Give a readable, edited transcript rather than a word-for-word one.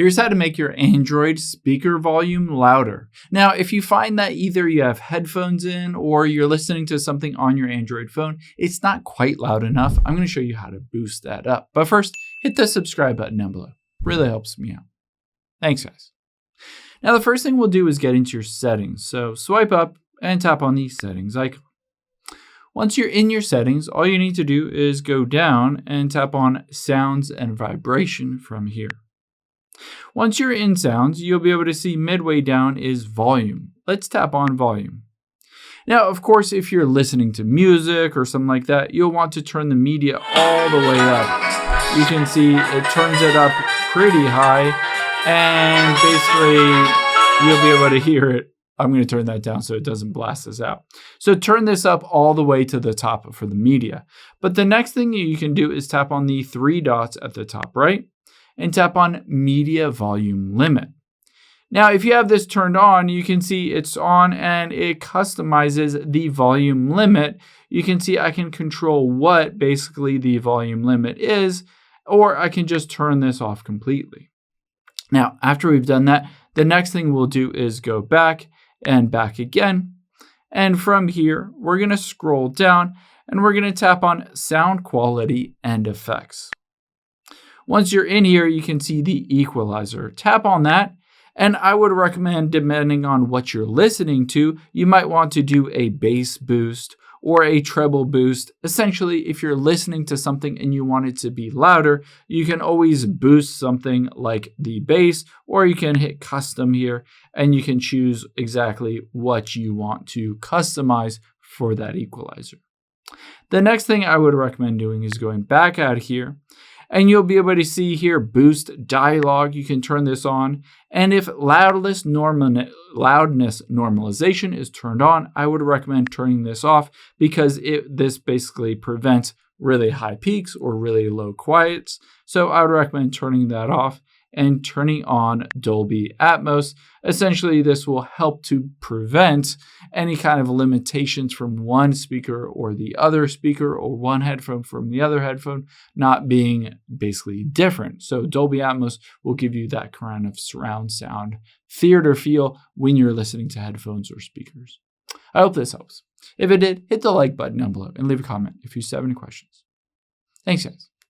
Here's how to make your Android speaker volume louder. Now, if you find that either you have headphones in or you're listening to something on your Android phone, it's not quite loud enough, I'm going to show you how to boost that up. But first, hit the subscribe button down below. Really helps me out. Thanks, guys. Now, the first thing we'll do is get into your settings. So swipe up and tap on the settings icon. Once you're in your settings, all you need to do is go down and tap on sounds and vibration from here. Once you're in sounds, you'll be able to see midway down is volume. Let's tap on volume. Now, of course, if you're listening to music or something like that, you'll want to turn the media all the way up. You can see it turns it up pretty high, and basically you'll be able to hear it. I'm going to turn that down so it doesn't blast us out. So turn this up all the way to the top for the media. But the next thing you can do is tap on the three dots at the top right and tap on media volume limit. Now, if you have this turned on, you can see it's on and it customizes the volume limit. You can see I can control what basically the volume limit is, or I can just turn this off completely. Now, after we've done that, the next thing we'll do is go back and back again. And from here, we're going to scroll down and we're going to tap on sound quality and effects. Once you're in here, you can see the equalizer. Tap on that. And I would recommend, depending on what you're listening to, you might want to do a bass boost or a treble boost. Essentially, if you're listening to something and you want it to be louder, you can always boost something like the bass, or you can hit custom here and you can choose exactly what you want to customize for that equalizer. The next thing I would recommend doing is going back out here, and you'll be able to see here boost dialogue. You can turn this on. And if loudness normalization is turned on, I would recommend turning this off because this basically prevents really high peaks or really low quiets. So I would recommend turning that off and turning on Dolby Atmos. Essentially, this will help to prevent any kind of limitations from one speaker or the other speaker, or one headphone from the other headphone not being basically different. So Dolby Atmos will give you that kind of surround sound theater feel when you're listening to headphones or speakers. I hope this helps. If it did, hit the like button down below and leave a comment if you have any questions. Thanks, guys.